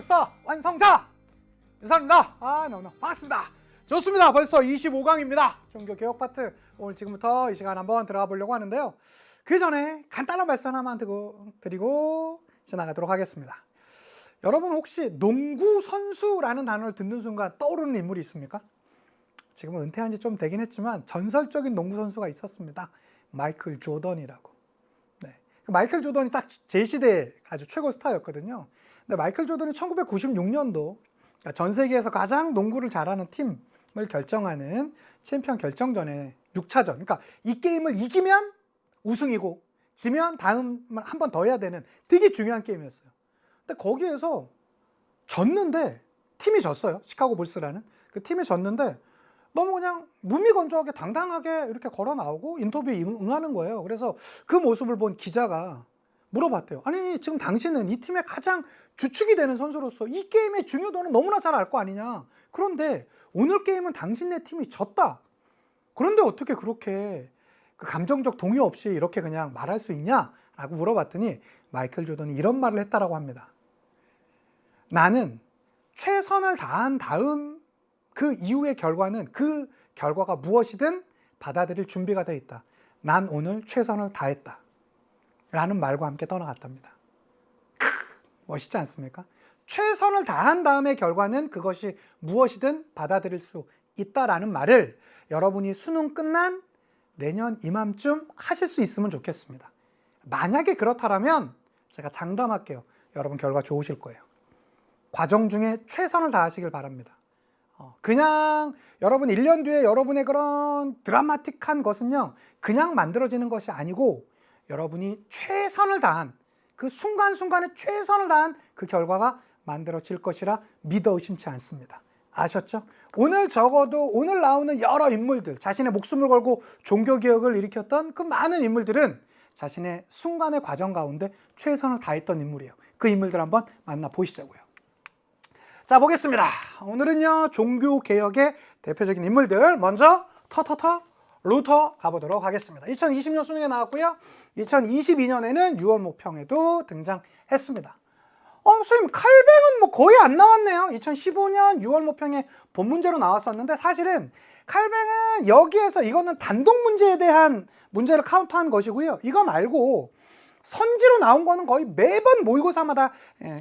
역사 완성자 유사입니다. 너무나 반갑습니다. 좋습니다. 벌써 25강입니다. 종교개혁 파트 오늘 지금부터 이 시간 한번 들어가 보려고 하는데요. 그 전에 간단한 말씀 하나만 드리고 지나가도록 하겠습니다. 여러분 혹시 농구 선수라는 단어를 듣는 순간 떠오르는 인물이 있습니까? 지금은 은퇴한 지 좀 되긴 했지만 전설적인 농구 선수가 있었습니다. 마이클 조던이라고. 네. 마이클 조던이 딱 제 시대의 아주 최고 스타였거든요. 근데 마이클 조던이 1996년도 전 세계에서 가장 농구를 잘하는 팀을 결정하는 챔피언 결정전에 6차전. 그러니까 이 게임을 이기면 우승이고 지면 다음 한 번 더 해야 되는 되게 중요한 게임이었어요. 근데 거기에서 졌는데 팀이 졌어요. 시카고 불스라는 그 팀이 졌는데 너무 그냥 무미건조하게 당당하게 이렇게 걸어 나오고 인터뷰에 응하는 거예요. 그래서 그 모습을 본 기자가 물어봤대요. 아니 지금 당신은 이 팀의 가장 주축이 되는 선수로서 이 게임의 중요도는 너무나 잘 알 거 아니냐. 그런데 오늘 게임은 당신네 팀이 졌다. 그런데 어떻게 그렇게 그 감정적 동의 없이 이렇게 그냥 말할 수 있냐? 라고 물어봤더니 마이클 조던이 이런 말을 했다라고 합니다. 나는 최선을 다한 다음 그 이후의 결과는 그 결과가 무엇이든 받아들일 준비가 되어 있다. 난 오늘 최선을 다했다. 라는 말과 함께 떠나갔답니다. 멋있지 않습니까? 최선을 다한 다음의 결과는 그것이 무엇이든 받아들일 수 있다라는 말을 여러분이 수능 끝난 내년 이맘쯤 하실 수 있으면 좋겠습니다. 만약에 그렇다면 제가 장담할게요. 여러분 결과 좋으실 거예요. 과정 중에 최선을 다하시길 바랍니다. 그냥 여러분 1년 뒤에 여러분의 그런 드라마틱한 것은요, 그냥 만들어지는 것이 아니고 여러분이 최선을 다한 그 순간순간에 최선을 다한 그 결과가 만들어질 것이라 믿어 의심치 않습니다. 아셨죠? 오늘 적어도 오늘 나오는 여러 인물들, 자신의 목숨을 걸고 종교개혁을 일으켰던 그 많은 인물들은 자신의 순간의 과정 가운데 최선을 다했던 인물이에요. 그 인물들 한번 만나보시자고요. 자, 보겠습니다. 오늘은요, 종교개혁의 대표적인 인물들 먼저 루터 가보도록 하겠습니다. 2020년 수능에 나왔고요. 2022년에는 6월 모평에도 등장했습니다. 선생님, 칼뱅은 뭐 거의 안 나왔네요. 2015년 6월 모평에 본 문제로 나왔었는데 사실은 칼뱅은 여기에서 이거는 단독 문제에 대한 문제를 카운트한 것이고요. 이거 말고 선지로 나온 거는 거의 매번 모의고사마다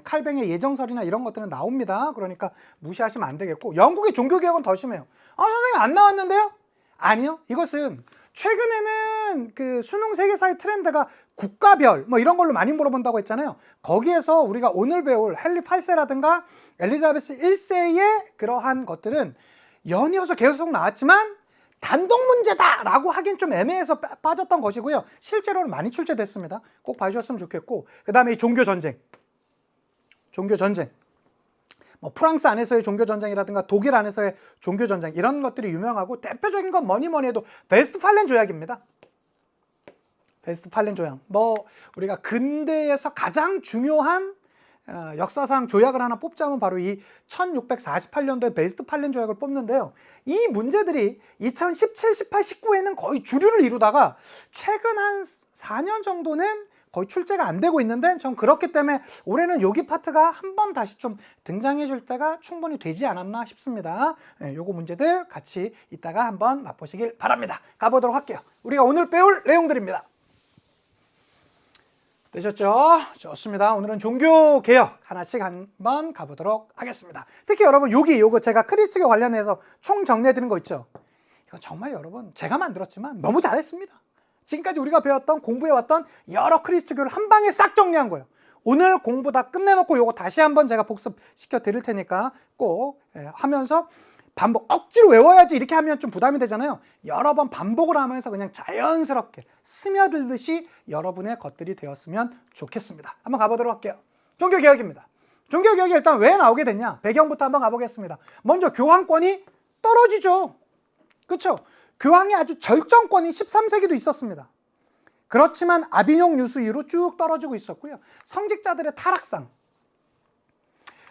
칼뱅의 예정설이나 이런 것들은 나옵니다. 그러니까 무시하시면 안 되겠고, 영국의 종교개혁은 더 심해요. 선생님 안 나왔는데요? 아니요. 이것은 최근에는 그 수능 세계사의 트렌드가 국가별 뭐 이런 걸로 많이 물어본다고 했잖아요. 거기에서 우리가 오늘 배울 헨리 8세라든가 엘리자베스 1세의 그러한 것들은 연이어서 계속 나왔지만 단독 문제다 라고 하긴 좀 애매해서 빠졌던 것이고요. 실제로는 많이 출제됐습니다. 꼭 봐주셨으면 좋겠고, 그 다음에 이 종교전쟁. 뭐 프랑스 안에서의 종교전쟁이라든가 독일 안에서의 종교전쟁, 이런 것들이 유명하고 대표적인 건 뭐니 해도 베스트팔렌 조약입니다. 베스트팔렌 조약. 뭐 우리가 근대에서 가장 중요한 역사상 조약을 하나 뽑자면 바로 이 1648년도에 베스트팔렌 조약을 뽑는데요. 이 문제들이 2017, 18, 19에는 거의 주류를 이루다가 최근 한 4년 정도는 거의 출제가 안 되고 있는데, 전 그렇기 때문에 올해는 여기 파트가 한 번 다시 좀 등장해 줄 때가 충분히 되지 않았나 싶습니다. 요거 문제들 같이 이따가 한번 맛보시길 바랍니다. 가보도록 할게요. 우리가 오늘 배울 내용들입니다. 되셨죠? 좋습니다. 오늘은 종교개혁 하나씩 한번 가보도록 하겠습니다. 특히 여러분 요거 제가 크리스교 관련해서 총 정리해드린 거 있죠? 이거 정말 여러분 제가 만들었지만 너무 잘했습니다. 지금까지 우리가 배웠던 공부해왔던 여러 크리스트교를 한 방에 싹 정리한 거예요. 오늘 공부 다 끝내놓고 요거 다시 한번 제가 복습시켜 드릴 테니까 꼭 하면서 반복, 억지로 외워야지 이렇게 하면 좀 부담이 되잖아요. 여러 번 반복을 하면서 그냥 자연스럽게 스며들듯이 여러분의 것들이 되었으면 좋겠습니다. 한번 가보도록 할게요. 종교개혁입니다. 종교개혁이 일단 왜 나오게 됐냐? 배경부터 한번 가보겠습니다. 먼저 교황권이 떨어지죠. 그렇죠? 교황이 아주 절정권이 13세기도 있었습니다. 그렇지만 아비뇽 유수 이후로 쭉 떨어지고 있었고요. 성직자들의 타락상.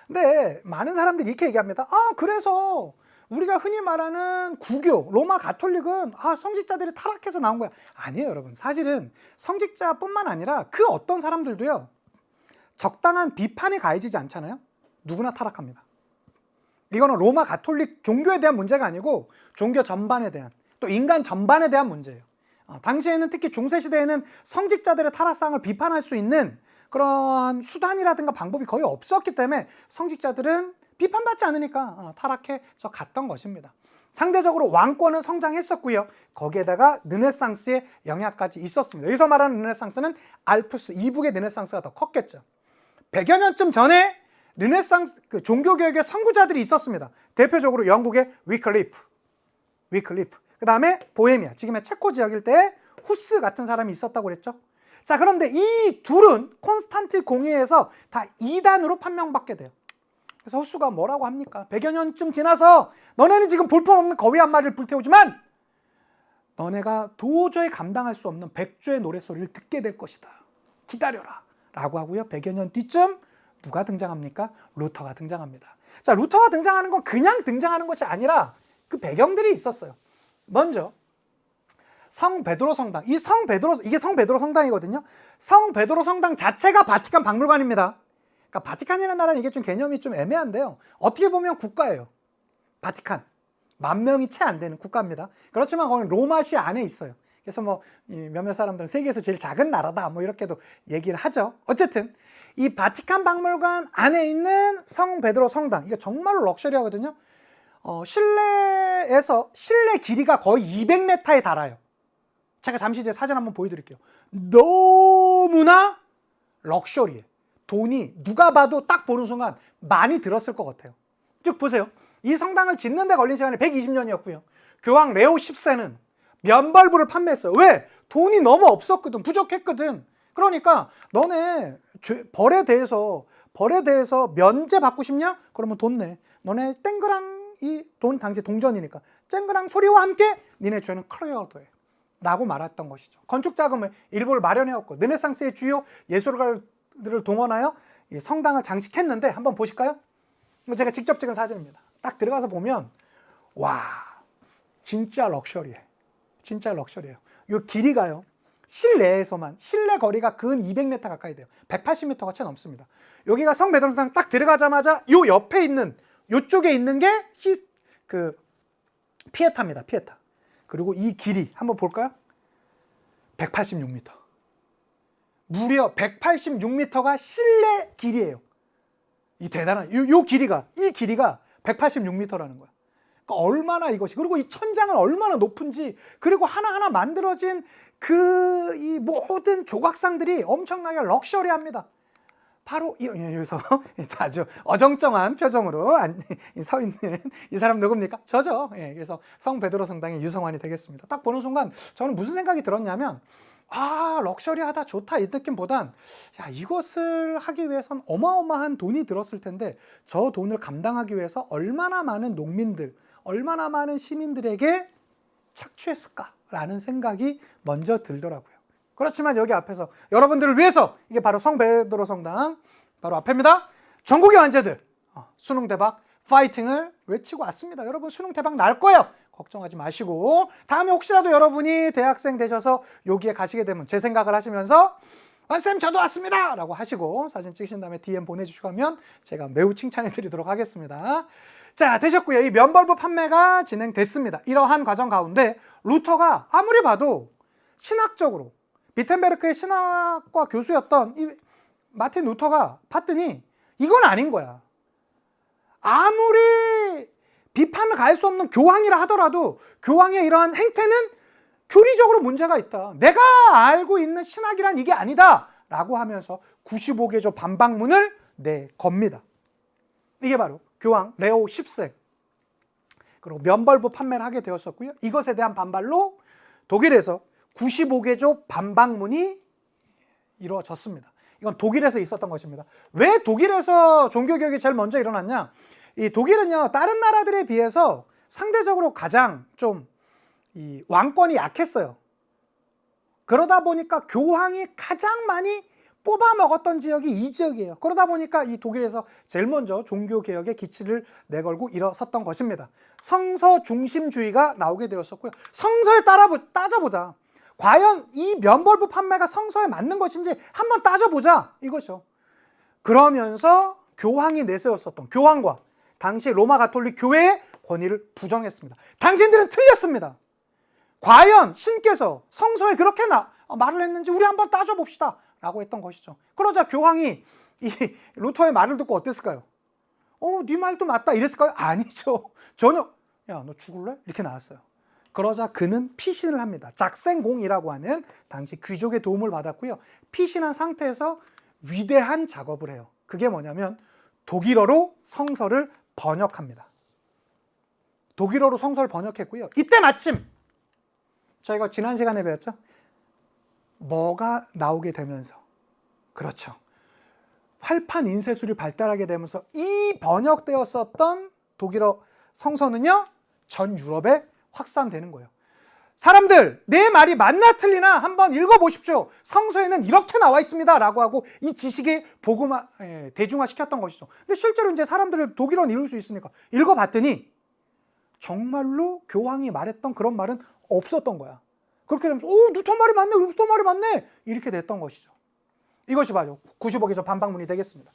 근데 많은 사람들이 이렇게 얘기합니다. 그래서 우리가 흔히 말하는 구교, 로마 가톨릭은 성직자들이 타락해서 나온 거야. 아니에요, 여러분. 사실은 성직자뿐만 아니라 그 어떤 사람들도요, 적당한 비판이 가해지지 않잖아요. 누구나 타락합니다. 이거는 로마 가톨릭 종교에 대한 문제가 아니고 종교 전반에 대한, 또 인간 전반에 대한 문제예요. 당시에는 특히 중세시대에는 성직자들의 타락상을 비판할 수 있는 그런 수단이라든가 방법이 거의 없었기 때문에 성직자들은 비판받지 않으니까 타락해서 갔던 것입니다. 상대적으로 왕권은 성장했었고요. 거기에다가 르네상스의 영향까지 있었습니다. 여기서 말하는 르네상스는 알프스 이북의 르네상스가 더 컸겠죠. 100여 년쯤 전에 르네상스 종교개혁의 선구자들이 있었습니다. 대표적으로 영국의 위클리프, 그 다음에 보헤미아, 지금의 체코 지역일 때 후스 같은 사람이 있었다고 그랬죠. 자, 그런데 이 둘은 콘스탄트 공의회에서 다 이단으로 판명받게 돼요. 그래서 후스가 뭐라고 합니까? 100여 년쯤 지나서 너네는 지금 볼품없는 거위 한 마리를 불태우지만 너네가 도저히 감당할 수 없는 백조의 노랫소리를 듣게 될 것이다. 기다려라. 라고 하고요. 100여 년 뒤쯤 누가 등장합니까? 루터가 등장합니다. 자, 루터가 등장하는 건 그냥 등장하는 것이 아니라 그 배경들이 있었어요. 먼저 성 베드로 성당, 이게 성 베드로 성당이거든요. 성 베드로 성당 자체가 바티칸 박물관입니다. 그러니까 바티칸이라는 나라는 이게 좀 개념이 좀 애매한데요. 어떻게 보면 국가예요. 바티칸. 10,000명이 채 안 되는 국가입니다. 그렇지만 거기 로마시 안에 있어요. 그래서 뭐 몇몇 사람들은 세계에서 제일 작은 나라다 뭐 이렇게도 얘기를 하죠. 어쨌든 이 바티칸 박물관 안에 있는 성 베드로 성당, 이게 정말로 럭셔리하거든요. 실내 길이가 거의 200m에 달아요. 제가 잠시 뒤에 사진 한번 보여드릴게요. 너무나 럭셔리해. 돈이 누가 봐도 딱 보는 순간 많이 들었을 것 같아요. 쭉 보세요. 이 성당을 짓는 데 걸린 시간이 120년이었고요. 교황 레오 10세는 면벌부를 판매했어요. 왜? 돈이 너무 없었거든. 부족했거든. 그러니까 너네 벌에 대해서 면제 받고 싶냐? 그러면 돈 내. 너네 땡그랑 이 돈 당시 동전이니까 쨍그랑 소리와 함께 니네 죄는 클리어도 해. 라고 말했던 것이죠. 건축 자금을 일부를 마련해왔고 르네상스의 주요 예술가들을 동원하여 이 성당을 장식했는데 한번 보실까요? 제가 직접 찍은 사진입니다. 딱 들어가서 보면 와, 진짜 럭셔리해. 진짜 럭셔리해요. 이 길이가요. 실내에서만 실내 거리가 근 200m 가까이 돼요. 180m가 채 넘습니다. 여기가 성 베드로 성당 딱 들어가자마자 요 옆에 있는 요쪽에 있는 게 피에타입니다. 피에타. 그리고 이 길이 한번 볼까요? 186m. 무려 186m가 실내 길이에요. 이 대단한 이 길이가 186m라는 거야. 그러니까 얼마나 이것이, 그리고 이 천장은 얼마나 높은지, 그리고 하나하나 만들어진 이 모든 조각상들이 엄청나게 럭셔리합니다. 바로 여기서 아주 어정쩡한 표정으로 서 있는 이 사람 누굽니까? 저죠. 그래서 성 베드로 성당의 유성환이 되겠습니다. 딱 보는 순간 저는 무슨 생각이 들었냐면, 럭셔리하다, 좋다 이 느낌보단 이것을 하기 위해선 어마어마한 돈이 들었을 텐데 저 돈을 감당하기 위해서 얼마나 많은 농민들, 얼마나 많은 시민들에게 착취했을까라는 생각이 먼저 들더라고요. 그렇지만 여기 앞에서 여러분들을 위해서, 이게 바로 성 베드로 성당 바로 앞입니다. 전국의 환자들 수능 대박 파이팅을 외치고 왔습니다. 여러분 수능 대박 날 거예요. 걱정하지 마시고, 다음에 혹시라도 여러분이 대학생 되셔서 여기에 가시게 되면 제 생각을 하시면서 쌤 저도 왔습니다 라고 하시고 사진 찍으신 다음에 DM 보내주시고 하면 제가 매우 칭찬해 드리도록 하겠습니다. 자, 되셨고요. 이 면벌부 판매가 진행됐습니다. 이러한 과정 가운데 루터가 아무리 봐도 신학적으로 비텐베르크의 신학과 교수였던 이 마틴 루터가 봤더니 이건 아닌 거야. 아무리 비판을 가할 수 없는 교황이라 하더라도 교황의 이러한 행태는 교리적으로 문제가 있다. 내가 알고 있는 신학이란 이게 아니다 라고 하면서 95개조 반박문을 내겁니다. 이게 바로 교황 레오 10세, 그리고 면벌부 판매를 하게 되었었고요. 이것에 대한 반발로 독일에서 95개조 반박문이 이루어졌습니다. 이건 독일에서 있었던 것입니다. 왜 독일에서 종교개혁이 제일 먼저 일어났냐? 이 독일은요, 다른 나라들에 비해서 상대적으로 가장 좀 이 왕권이 약했어요. 그러다 보니까 교황이 가장 많이 뽑아 먹었던 지역이 이 지역이에요. 그러다 보니까 이 독일에서 제일 먼저 종교개혁의 기치를 내걸고 일어섰던 것입니다. 성서 중심주의가 나오게 되었었고요. 성서에 따져보자. 과연 이 면벌부 판매가 성서에 맞는 것인지 한번 따져보자 이거죠. 그러면서 교황이 내세웠었던 교황과 당시 로마 가톨릭 교회의 권위를 부정했습니다. 당신들은 틀렸습니다. 과연 신께서 성서에 그렇게 말을 했는지 우리 한번 따져봅시다 라고 했던 것이죠. 그러자 교황이 이 루터의 말을 듣고 어땠을까요? 네 말도 맞다 이랬을까요? 아니죠. 전혀. 야, 너 죽을래? 이렇게 나왔어요. 그러자 그는 피신을 합니다. 작생공이라고 하는 당시 귀족의 도움을 받았고요. 피신한 상태에서 위대한 작업을 해요. 그게 뭐냐면 독일어로 성서를 번역합니다. 독일어로 성서를 번역했고요. 이때 마침 저희가 지난 시간에 배웠죠? 뭐가 나오게 되면서, 그렇죠, 활판 인쇄술이 발달하게 되면서 이 번역되었었던 독일어 성서는요 전 유럽에 확산되는 거예요. 사람들, 내 말이 맞나 틀리나 한번 읽어보십시오. 성서에는 이렇게 나와 있습니다 라고 하고 이 지식이 대중화시켰던 것이죠. 근데 실제로 이제 사람들을 독일어는 읽을 수 있으니까 읽어봤더니 정말로 교황이 말했던 그런 말은 없었던 거야. 그렇게 되면서 루터 말이 맞네, 루터 말이 맞네 이렇게 됐던 것이죠. 이것이 바로 95개조 반박문이 되겠습니다.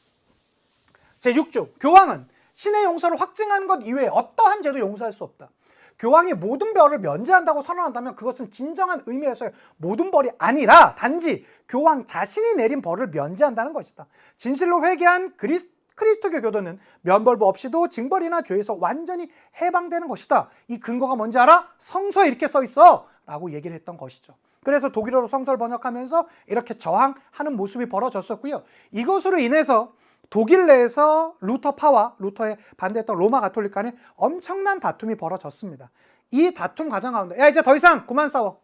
제6조, 교황은 신의 용서를 확증하는 것 이외에 어떠한 죄도 용서할 수 없다. 교황이 모든 벌을 면제한다고 선언한다면 그것은 진정한 의미에서의 모든 벌이 아니라 단지 교황 자신이 내린 벌을 면제한다는 것이다. 진실로 회개한 그리스도교 교도는 면벌부 없이도 징벌이나 죄에서 완전히 해방되는 것이다. 이 근거가 뭔지 알아? 성서에 이렇게 써 있어 라고 얘기를 했던 것이죠. 그래서 독일어로 성서를 번역하면서 이렇게 저항하는 모습이 벌어졌었고요. 이것으로 인해서 독일 내에서 루터파와 루터에 반대했던 로마 가톨릭 간에 엄청난 다툼이 벌어졌습니다. 이 다툼 과정 가운데 야 이제 더 이상 그만 싸워.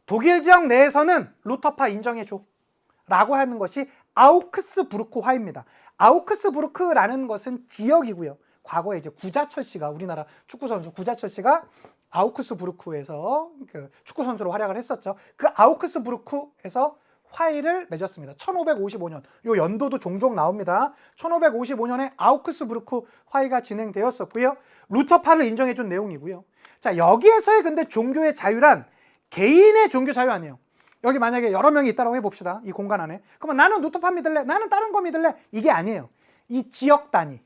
독일 지역 내에서는 루터파 인정해줘 라고 하는 것이 아우크스부르크 화입니다. 아우크스부르크라는 것은 지역이고요. 과거에 이제 구자철 씨가, 우리나라 축구 선수 구자철 씨가 아우크스부르크에서 그 축구 선수로 활약을 했었죠. 그 아우크스부르크에서 화의를 맺었습니다. 1555년, 요 연도도 종종 나옵니다. 1555년에 아우크스부르크 화의가 진행되었었고요. 루터파를 인정해준 내용이고요. 자, 여기에서의 근데 종교의 자유란 개인의 종교 자유 아니에요. 여기 만약에 여러 명이 있다고 해봅시다. 이 공간 안에. 그러면 나는 루터파 믿을래, 나는 다른 거 믿을래, 이게 아니에요. 이 지역 단위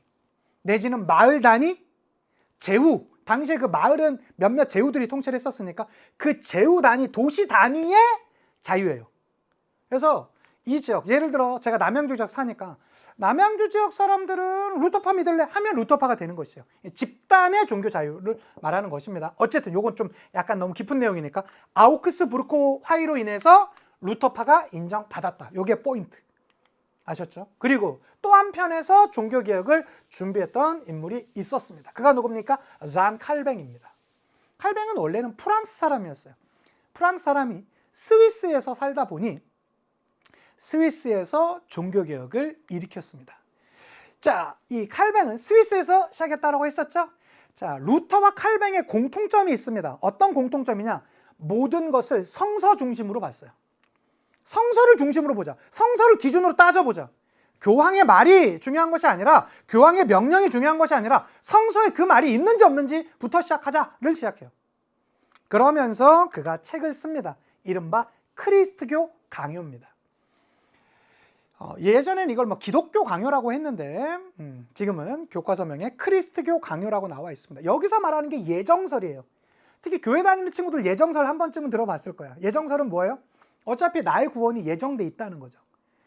내지는 마을 단위, 제후, 당시에 그 마을은 몇몇 제후들이 통치를 했었으니까 그 제후 단위, 도시 단위의 자유예요. 그래서 이 지역, 예를 들어 제가 남양주 지역 사니까 남양주 지역 사람들은 루터파 믿을래 하면 루터파가 되는 것이에요. 집단의 종교 자유를 말하는 것입니다. 어쨌든 이건 좀 약간 너무 깊은 내용이니까 아우크스부르크 화의로 인해서 루터파가 인정받았다. 이게 포인트. 아셨죠? 그리고 또 한편에서 종교개혁을 준비했던 인물이 있었습니다. 그가 누굽니까? 잔 칼뱅입니다. 칼뱅은 원래는 프랑스 사람이었어요. 프랑스 사람이 스위스에서 살다 보니 스위스에서 종교개혁을 일으켰습니다. 자, 이 칼뱅은 스위스에서 시작했다고 했었죠? 자, 루터와 칼뱅의 공통점이 있습니다. 어떤 공통점이냐? 모든 것을 성서 중심으로 봤어요. 성서를 중심으로 보자. 성서를 기준으로 따져보자. 교황의 말이 중요한 것이 아니라, 교황의 명령이 중요한 것이 아니라 성서에 그 말이 있는지 없는지부터 시작하자를 시작해요. 그러면서 그가 책을 씁니다. 이른바 크리스트교 강요입니다. 예전엔 이걸 기독교 강요라고 했는데 지금은 교과서명에 크리스트교 강요라고 나와 있습니다. 여기서 말하는 게 예정설이에요. 특히 교회 다니는 친구들 예정설 한 번쯤은 들어봤을 거야. 예정설은 뭐예요? 어차피 나의 구원이 예정돼 있다는 거죠.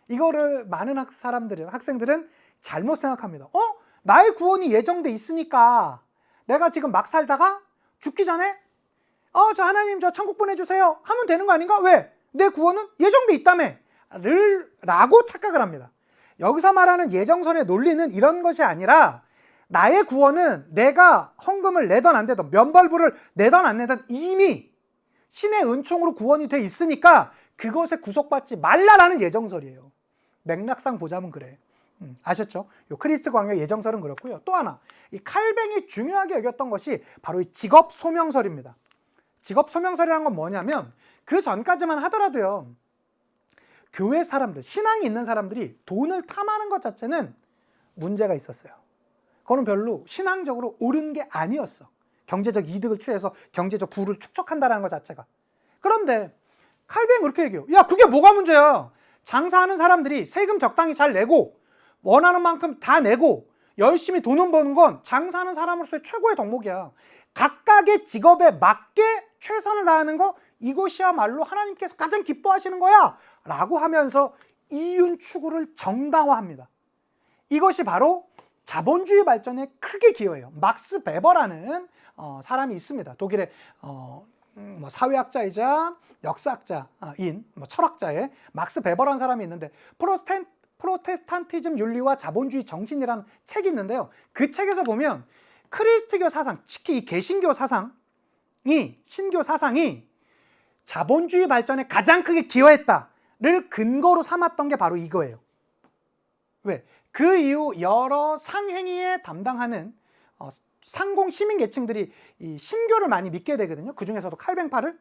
이거를 많은 학생들은 잘못 생각합니다. 나의 구원이 예정돼 있으니까 내가 지금 막 살다가 죽기 전에 저 하나님 저 천국 보내주세요 하면 되는 거 아닌가? 왜? 내 구원은 예정돼 있다며 라고 착각을 합니다. 여기서 말하는 예정설의 논리는 이런 것이 아니라 나의 구원은 내가 헌금을 내던 안 내던 면벌부를 내던 안 내던 이미 신의 은총으로 구원이 돼 있으니까 그것에 구속받지 말라라는 예정설이에요. 맥락상 보자면 그래. 아셨죠? 요 크리스트 광요 예정설은 그렇고요. 또 하나, 이 칼뱅이 중요하게 여겼던 것이 바로 이 직업 소명설입니다. 직업 소명설이라는 건 뭐냐면 그 전까지만 하더라도요. 교회 사람들, 신앙이 있는 사람들이 돈을 탐하는 것 자체는 문제가 있었어요. 그거는 별로 신앙적으로 옳은 게 아니었어. 경제적 이득을 취해서 경제적 부를 축적한다는 것 자체가. 그런데 칼뱅이 그렇게 얘기해요. 야, 그게 뭐가 문제야? 장사하는 사람들이 세금 적당히 잘 내고 원하는 만큼 다 내고 열심히 돈은 버는 건 장사하는 사람으로서의 최고의 덕목이야. 각각의 직업에 맞게 최선을 다하는 거, 이것이야말로 하나님께서 가장 기뻐하시는 거야 라고 하면서 이윤 추구를 정당화합니다. 이것이 바로 자본주의 발전에 크게 기여해요. 막스 베버라는 사람이 있습니다. 독일의 사회학자이자 역사학자인 철학자의 막스 베버라는 사람이 있는데 프로테스탄티즘 윤리와 자본주의 정신이라는 책이 있는데요. 그 책에서 보면 크리스트교 사상, 특히 이 개신교 사상이, 신교 사상이 자본주의 발전에 가장 크게 기여했다를 근거로 삼았던 게 바로 이거예요. 왜? 그 이후 여러 상행위에 담당하는 상공 시민 계층들이 이 신교를 많이 믿게 되거든요. 그 중에서도 칼뱅파를.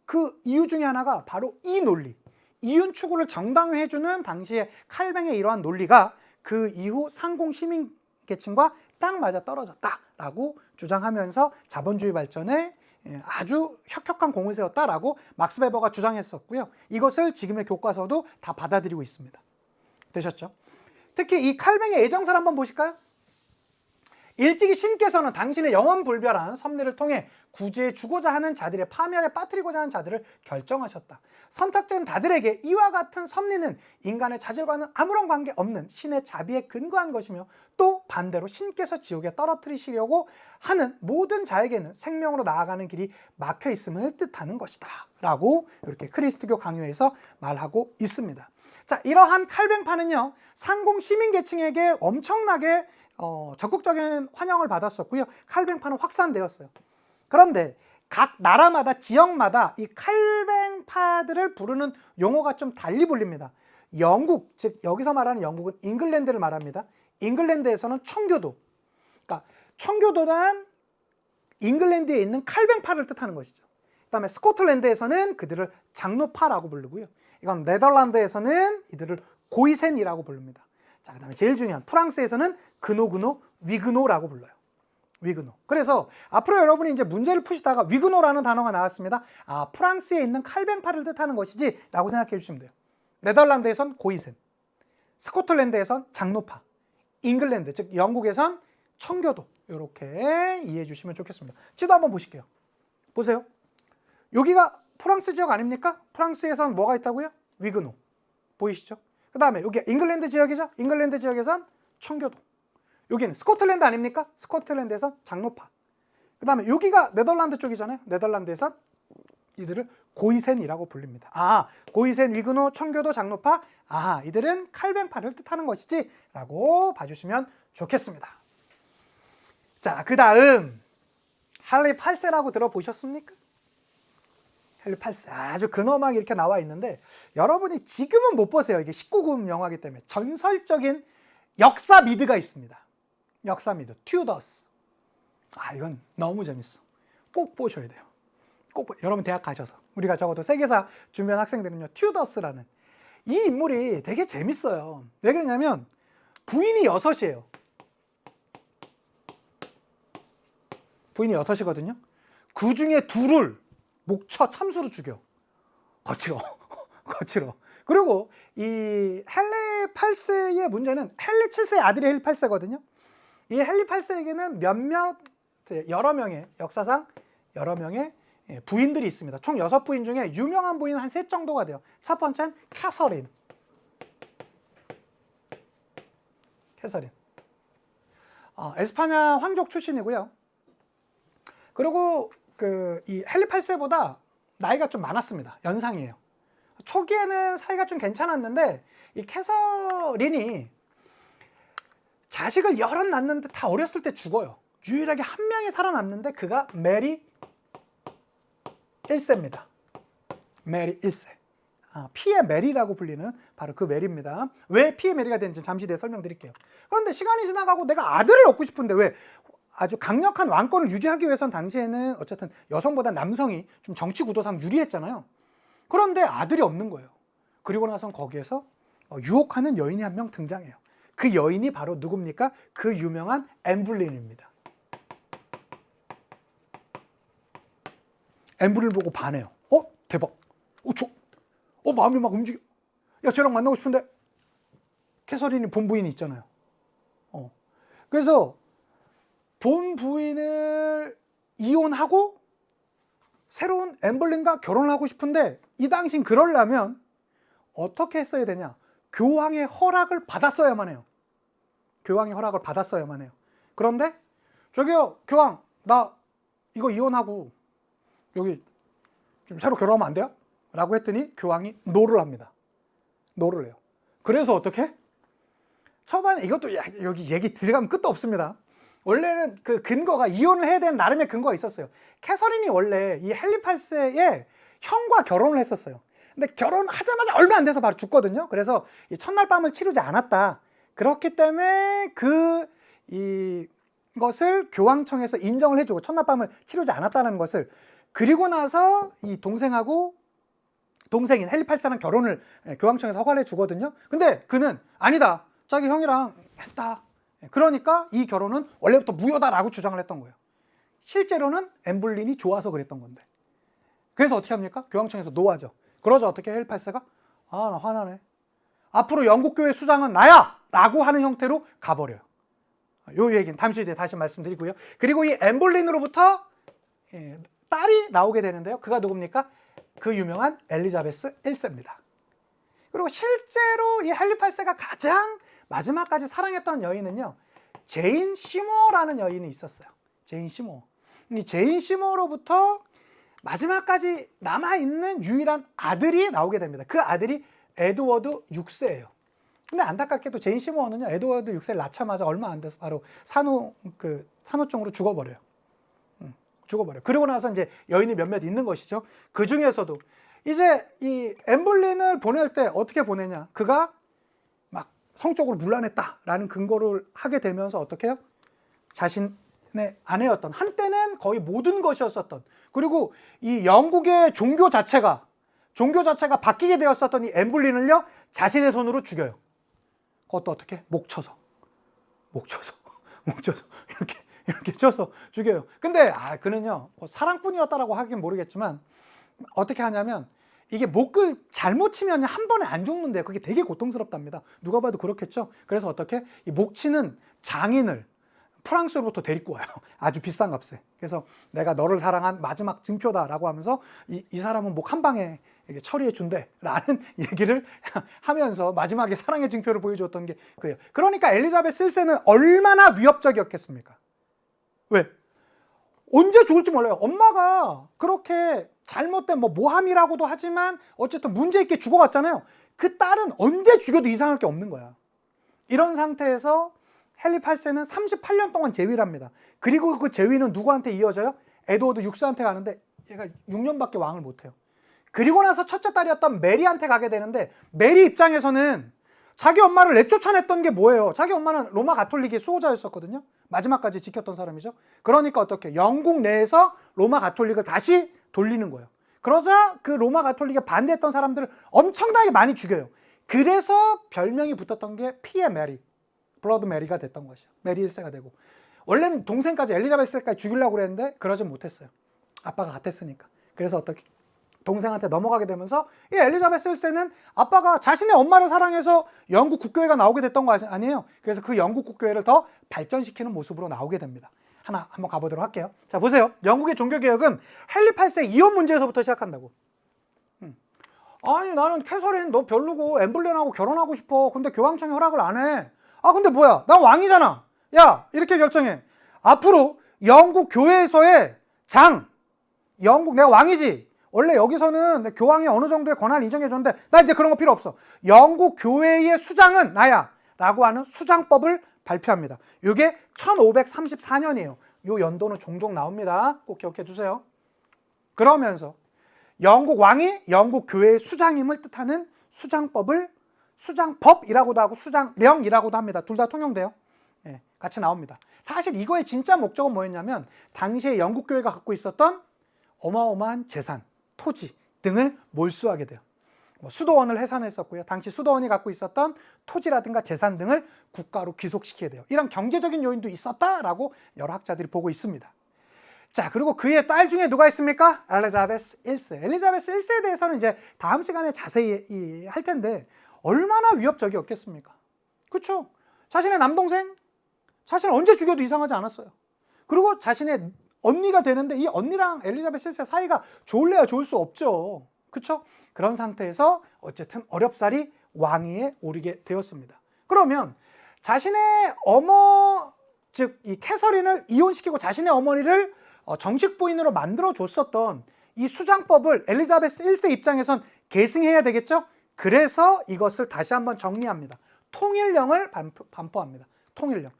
그 이유 중에 하나가 바로 이 논리, 이윤 추구를 정당화해주는 당시의 칼뱅의 이러한 논리가 그 이후 상공 시민 계층과 딱 맞아 떨어졌다라고 주장하면서 자본주의 발전에 아주 혁혁한 공을 세웠다라고 막스 베버가 주장했었고요. 이것을 지금의 교과서도 다 받아들이고 있습니다. 되셨죠? 특히 이 칼뱅의 애정사를 한번 보실까요? 일찍이 신께서는 당신의 영원불멸한 섭리를 통해 구제해 주고자 하는 자들의 파멸에 빠뜨리고자 하는 자들을 결정하셨다. 선택된 자들에게 이와 같은 섭리는 인간의 자질과는 아무런 관계없는 신의 자비에 근거한 것이며 또 반대로 신께서 지옥에 떨어뜨리시려고 하는 모든 자에게는 생명으로 나아가는 길이 막혀 있음을 뜻하는 것이다 라고 이렇게 크리스트교 강요에서 말하고 있습니다. 자, 이러한 칼뱅파는요, 상공 시민 계층에게 엄청나게 적극적인 환영을 받았었고요. 칼뱅파는 확산되었어요. 그런데 각 나라마다, 지역마다 이 칼뱅파들을 부르는 용어가 좀 달리 불립니다. 영국, 즉 여기서 말하는 영국은 잉글랜드를 말합니다. 잉글랜드에서는 청교도, 그러니까 청교도란 잉글랜드에 있는 칼뱅파를 뜻하는 것이죠. 그 다음에 스코틀랜드에서는 그들을 장로파라고 부르고요. 이건 네덜란드에서는 이들을 고이센이라고 부릅니다. 자, 그 다음에 제일 중요한 프랑스에서는 그노그노, 위그노라고 불러요. 위그노. 그래서 앞으로 여러분이 이제 문제를 푸시다가 위그노라는 단어가 나왔습니다. 아, 프랑스에 있는 칼뱅파를 뜻하는 것이지 라고 생각해 주시면 돼요. 네덜란드에선 고이센, 스코틀랜드에선 장로파, 잉글랜드, 즉 영국에선 청교도, 이렇게 이해해 주시면 좋겠습니다. 지도 한번 보실게요. 보세요. 여기가 프랑스 지역 아닙니까? 프랑스에선 뭐가 있다고요? 위그노. 보이시죠? 그 다음에 여기 잉글랜드 지역이죠? 잉글랜드 지역에선 청교도. 여기는 스코틀랜드 아닙니까? 스코틀랜드에선 장로파. 그 다음에 여기가 네덜란드 쪽이잖아요. 네덜란드에선 이들을 고이센이라고 불립니다. 아, 고이센, 위그노, 청교도, 장로파. 아, 이들은 칼뱅파를 뜻하는 것이지 라고 봐주시면 좋겠습니다. 자, 그 다음 할리 8세라고 들어보셨습니까? 할리 8세. 아주 근엄하게 이렇게 나와 있는데 여러분이 지금은 못 보세요. 이게 19금 영화이기 때문에. 전설적인 역사 미드가 있습니다. 역사 미드, 튜더스. 아, 이건 너무 재밌어. 꼭 보셔야 돼요. 여러분 대학 가셔서. 우리가 적어도 세계사 준비한 학생들은요, 튜더스라는 이 인물이 되게 재밌어요. 왜 그러냐면 부인이 6이에요. 부인이 6이거든요. 그 중에 2를 목쳐 참수로 죽여. 거칠어. 거칠어. 그리고 이 헨리 8세의 문제는 헨리 7세의 아들이 헨리 8세거든요. 이 헨리 8세에게는 여러 명의, 역사상 여러 명의 부인들이 있습니다. 총 6부인 중에 유명한 부인은 한 3 정도가 돼요. 첫 번째는 캐서린. 에스파냐 황족 출신이고요. 그리고 이 헨리 8세보다 나이가 좀 많았습니다. 연상이에요. 초기에는 사이가 좀 괜찮았는데 이 캐서린이 자식을 여럿 낳는데 다 어렸을 때 죽어요. 유일하게 한 명이 살아남는데 그가 메리 1세입니다. 메리 1세. 피의 메리라고 불리는 바로 그 메리입니다. 왜 피의 메리가 되는지 잠시 뒤에 설명드릴게요. 그런데 시간이 지나가고 내가 아들을 얻고 싶은데 왜? 아주 강력한 왕권을 유지하기 위해서는 당시에는 어쨌든 여성보다 남성이 좀 정치 구도상 유리했잖아요. 그런데 아들이 없는 거예요. 그리고 나선 거기에서 유혹하는 여인이 한 명 등장해요. 그 여인이 바로 누굽니까? 그 유명한 앤블린입니다. 앤블린을 보고 반해요. 대박. 마음이 막 움직여. 야, 쟤랑 만나고 싶은데. 캐서린이 본부인이 있잖아요. 그래서 본부인을 이혼하고 새로운 엠블린과 결혼을 하고 싶은데 이 당시 그러려면 어떻게 했어야 되냐? 교황의 허락을 받았어야만 해요. 교황의 허락을 받았어야만 해요. 그런데 저기요 교황, 나 이거 이혼하고 여기 좀 새로 결혼하면 안 돼요? 라고 했더니 교황이 노를 합니다. 노를 해요. 그래서 어떻게? 초반에 이것도 여기 얘기 들어가면 끝도 없습니다. 원래는 그 근거가 이혼을 해야 되는 나름의 근거가 있었어요. 캐서린이 원래 이 헨리 8세의 형과 결혼을 했었어요. 근데 결혼하자마자 얼마 안 돼서 바로 죽거든요. 그래서 이 첫날 밤을 치르지 않았다. 그렇기 때문에 이것을 교황청에서 인정을 해주고 첫날 밤을 치르지 않았다는 것을, 그리고 나서 이 동생인 헨리 8세랑 결혼을 교황청에서 허가를 해주거든요. 근데 그는 아니다, 자기 형이랑 했다. 그러니까 이 결혼은 원래부터 무효다라고 주장을 했던 거예요. 실제로는 엠블린이 좋아서 그랬던 건데. 그래서 어떻게 합니까? 교황청에서 노하죠. 그러자 어떻게 헨리 8세가 나 화나네, 앞으로 영국교회 수장은 나야! 라고 하는 형태로 가버려요. 요 얘기는 잠시 뒤에 다시 말씀드리고요. 그리고 이 엠블린으로부터 딸이 나오게 되는데요. 그가 누굽니까? 그 유명한 엘리자베스 1세입니다. 그리고 실제로 이 헨리 8세가 가장 마지막까지 사랑했던 여인은요, 제인 시모어라는 여인이 있었어요. 제인 시모어. 이 제인 시모어로부터 마지막까지 남아있는 유일한 아들이 나오게 됩니다. 그 아들이 에드워드 6세예요. 근데 안타깝게도 제인 시모어는요, 에드워드 6세를 낳자마자 얼마 안 돼서 바로 산후증으로 죽어버려요. 죽어버려요. 그리고 나서 이제 여인이 몇몇 있는 것이죠. 그 중에서도 이제 이 엠블린을 보낼 때 어떻게 보내냐? 그가 막 성적으로 문란했다라는 근거를 하게 되면서 어떻게 해요? 자신의 아내였던, 한때는 거의 모든 것이었었던, 그리고 이 영국의 종교 자체가 바뀌게 되었었던 이 엠블린을요, 자신의 손으로 죽여요. 그것도 어떻게? 목 쳐서 이렇게 쳐서 죽여요. 근데 그는요, 뭐 사랑꾼이었다라고 하긴 모르겠지만 어떻게 하냐면, 이게 목을 잘못 치면 한 번에 안 죽는데요. 그게 되게 고통스럽답니다. 누가 봐도 그렇겠죠. 그래서 어떻게? 이 목 치는 장인을 프랑스로부터 데리고 와요. 아주 비싼 값에. 그래서 내가 너를 사랑한 마지막 증표다라고 하면서 이 사람은 목 한 방에 처리해 준대 라는 얘기를 하면서 마지막에 사랑의 증표를 보여줬던 게 그예요. 그러니까 엘리자베스 1세는 얼마나 위협적이었겠습니까? 왜? 언제 죽을지 몰라요. 엄마가 그렇게 잘못된 모함이라고도 하지만 어쨌든 문제 있게 죽어갔잖아요. 그 딸은 언제 죽여도 이상할 게 없는 거야. 이런 상태에서 헨리 8세는 38년 동안 재위를 합니다. 그리고 그 재위는 누구한테 이어져요? 에드워드 6세한테 가는데 얘가 6년밖에 왕을 못해요. 그리고 나서 첫째 딸이었던 메리한테 가게 되는데, 메리 입장에서는 자기 엄마를 내쫓아냈던 게 뭐예요? 자기 엄마는 로마 가톨릭의 수호자였었거든요. 마지막까지 지켰던 사람이죠. 그러니까 어떻게? 영국 내에서 로마 가톨릭을 다시 돌리는 거예요. 그러자 그 로마 가톨릭에 반대했던 사람들을 엄청나게 많이 죽여요. 그래서 별명이 붙었던 게 피의 메리, 블러드 메리가 됐던 것이죠. 메리 1세가 되고, 원래는 동생까지 엘리자베스까지 죽이려고 그랬는데 그러지 못했어요. 아빠가 같았으니까. 그래서 어떻게? 동생한테 넘어가게 되면서 이 엘리자베스 1세는 아빠가 자신의 엄마를 사랑해서 영국 국교회가 나오게 됐던 거 아니에요. 그래서 그 영국 국교회를 더 발전시키는 모습으로 나오게 됩니다. 한번 가보도록 할게요. 자, 보세요. 영국의 종교개혁은 헨리 8세 이혼 문제에서부터 시작한다고. 아니, 나는 캐서린 너 별로고 엠블린하고 결혼하고 싶어. 근데 교황청이 허락을 안 해. 근데 뭐야, 난 왕이잖아. 야, 이렇게 결정해. 앞으로 영국 교회에서의 영국 내가 왕이지. 원래 여기서는 교황이 어느 정도의 권한을 인정해줬는데 나 이제 그런 거 필요 없어. 영국 교회의 수장은 나야 라고 하는 수장법을 발표합니다. 이게 1534년이에요. 이 연도는 종종 나옵니다. 꼭 기억해 주세요. 그러면서 영국 왕이 영국 교회의 수장임을 뜻하는 수장법을 수장법이라고도 하고 수장령이라고도 합니다. 둘 다 통용돼요. 같이 나옵니다. 사실 이거의 진짜 목적은 뭐였냐면, 당시에 영국 교회가 갖고 있었던 어마어마한 재산, 토지 등을 몰수하게 돼요. 수도원을 해산했었고요. 당시 수도원이 갖고 있었던 토지라든가 재산 등을 국가로 귀속시키게 돼요. 이런 경제적인 요인도 있었다라고 여러 학자들이 보고 있습니다. 자, 그리고 그의 딸 중에 누가 있습니까? 엘리자베스 1세. 엘리자베스 1세에 대해서는 이제 다음 시간에 자세히 할 텐데 얼마나 위협적이었겠습니까? 그렇죠? 자신의 남동생, 자신을 언제 죽여도 이상하지 않았어요. 그리고 자신의 언니가 되는데 이 언니랑 엘리자베스 1세 사이가 좋을래야 좋을 수 없죠. 그렇죠? 그런 상태에서 어쨌든 어렵사리 왕위에 오르게 되었습니다. 그러면 자신의 즉 이 캐서린을 이혼시키고 자신의 어머니를 정식 부인으로 만들어 줬었던 이 수장법을 엘리자베스 1세 입장에선 계승해야 되겠죠? 그래서 이것을 다시 한번 정리합니다. 통일령을 반포합니다. 통일령.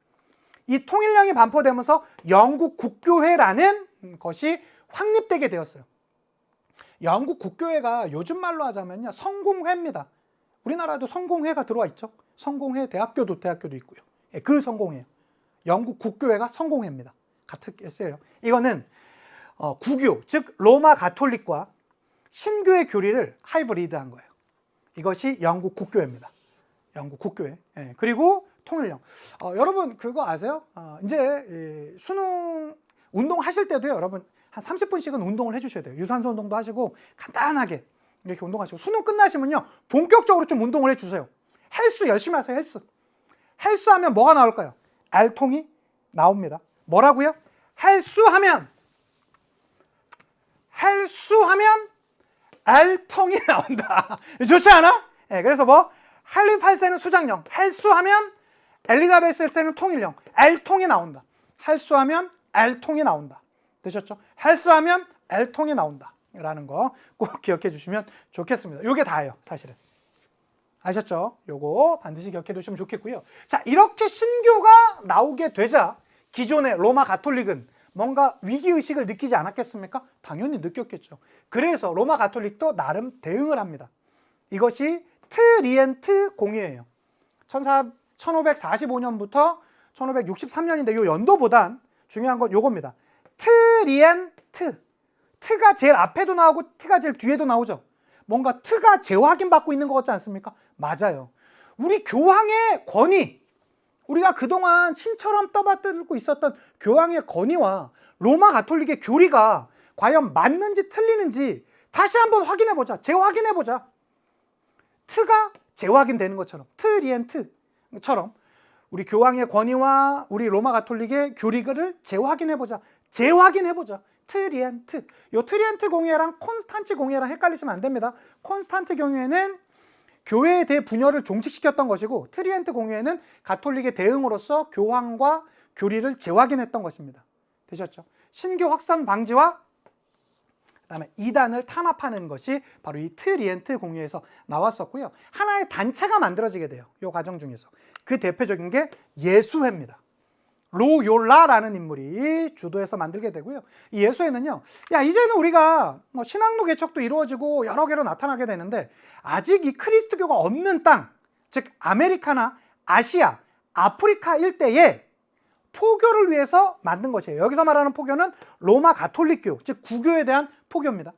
이 통일령이 반포되면서 영국 국교회라는 것이 확립되게 되었어요. 영국 국교회가 요즘 말로 하자면요, 성공회입니다. 우리나라도 성공회가 들어와 있죠. 성공회 대학교도 있고요. 그 성공회예요. 영국 국교회가 성공회입니다. 같은 에세요. 이거는 국교, 즉 로마 가톨릭과 신교의 교리를 하이브리드한 거예요. 이것이 영국 국교회입니다. 영국 국교회. 예, 그리고 통일령. 여러분 그거 아세요? 이제 수능 운동하실 때도요, 여러분 한 30분씩은 운동을 해주셔야 돼요. 유산소 운동도 하시고 간단하게 이렇게 운동하시고, 수능 끝나시면요 본격적으로 좀 운동을 해주세요. 헬스 열심히 하세요. 헬스 하면 뭐가 나올까요? 알통이 나옵니다. 뭐라고요? 헬스하면 알통이 나온다. 좋지 않아? 네, 그래서 뭐 할리 8세는 수장령, 헬스하면 엘리자베스 1세는 통일령, 알통이 나온다. 헬스하면 알통이 나온다. 되셨죠? 헬스하면 알통이 나온다 라는 거 꼭 기억해 주시면 좋겠습니다. 요게 다예요, 사실은. 아셨죠? 요거 반드시 기억해 두시면 좋겠고요. 자, 이렇게 신교가 나오게 되자 기존의 로마 가톨릭은 뭔가 위기의식을 느끼지 않았겠습니까? 당연히 느꼈겠죠. 그래서 로마 가톨릭도 나름 대응을 합니다. 이것이 트리엔트 공의회예요. 1545년부터 1563년인데 이 연도보단 중요한 건 요겁니다. 트리엔트. 트가 제일 앞에도 나오고 트가 제일 뒤에도 나오죠. 뭔가 트가 재확인 받고 있는 것 같지 않습니까? 맞아요. 우리 교황의 권위, 우리가 그동안 신처럼 떠받들고 있었던 교황의 권위와 로마 가톨릭의 교리가 과연 맞는지 틀리는지 다시 한번 확인해보자. 재확인해보자. 트가 재확인되는 것처럼, 트리엔트처럼 우리 교황의 권위와 우리 로마 가톨릭의 교리를 재확인해보자. 트리엔트. 요 트리엔트 공의회랑 콘스탄치 공의회랑 헷갈리시면 안 됩니다. 콘스탄트 공의회는 교회에 대해 분열을 종식시켰던 것이고, 트리엔트 공의회는 가톨릭의 대응으로서 교황과 교리를 재확인했던 것입니다. 되셨죠? 신교 확산 방지와 그다음에 이단을 탄압하는 것이 바로 이 트리엔트 공의회에서 나왔었고요. 하나의 단체가 만들어지게 돼요. 이 과정 중에서. 그 대표적인 게 예수회입니다. 로욜라라는 인물이 주도해서 만들게 되고요. 이 예수회는요, 야, 이제는 우리가 뭐 신앙도 개척도 이루어지고 여러 개로 나타나게 되는데, 아직 이 크리스트교가 없는 땅, 즉 아메리카나 아시아, 아프리카 일대에 포교를 위해서 만든 것이에요. 여기서 말하는 포교는 로마 가톨릭교, 즉 구교에 대한 포교입니다.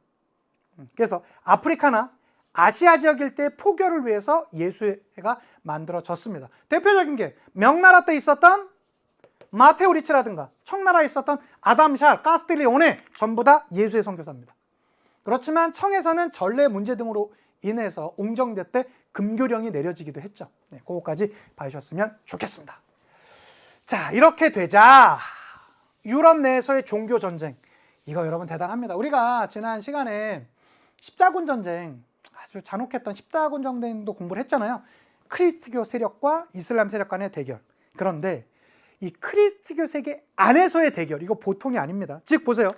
그래서 아프리카나 아시아 지역 일대 포교를 위해서 예수회가 만들어졌습니다. 대표적인 게 명나라 때 있었던 마테오 리치라든가 청나라에 있었던 아담 샬, 카스틸리오네 전부 다 예수의 선교사입니다. 그렇지만 청에서는 전례 문제 등으로 인해서 옹정대 때 금교령이 내려지기도 했죠. 네, 그거까지 봐주셨으면 좋겠습니다. 자, 이렇게 되자 유럽 내에서의 종교 전쟁, 이거 여러분 대단합니다. 우리가 지난 시간에 십자군 전쟁, 아주 잔혹했던 십자군 전쟁도 공부를 했잖아요. 크리스트교 세력과 이슬람 세력 간의 대결. 그런데 이 크리스트교 세계 안에서의 대결, 이거 보통이 아닙니다. 즉 보세요.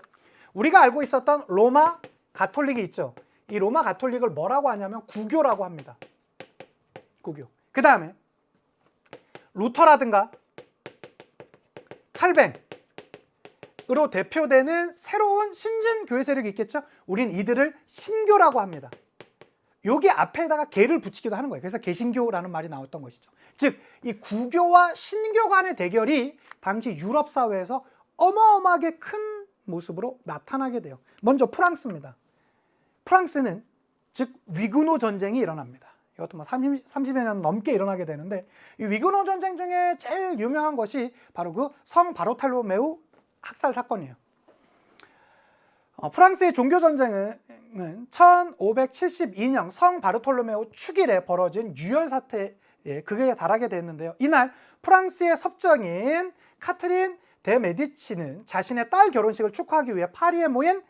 우리가 알고 있었던 로마 가톨릭이 있죠. 이 로마 가톨릭을 뭐라고 하냐면 구교라고 합니다. 구교. 그 다음에 루터라든가 칼뱅으로 대표되는 새로운 신진 교회 세력이 있겠죠. 우린 이들을 신교라고 합니다. 여기 앞에다가 개를 붙이기도 하는 거예요. 그래서 개신교라는 말이 나왔던 것이죠. 즉, 이 구교와 신교 간의 대결이 당시 유럽 사회에서 어마어마하게 큰 모습으로 나타나게 돼요. 먼저 프랑스입니다. 프랑스는 즉 위그노 전쟁이 일어납니다. 이것도 뭐 30여 년 넘게 일어나게 되는데, 이 위그노 전쟁 중에 제일 유명한 것이 바로 그 성 바르톨로메우 학살 사건이에요. 프랑스의 종교 전쟁은 1572년 성 바르톨로메우 축일에 벌어진 유혈 사태 예, 극에 달하게 됐는데요. 이날 프랑스의 섭정인 카트린 데 메디치는 자신의 딸 결혼식을 축하하기 위해 파리에 모인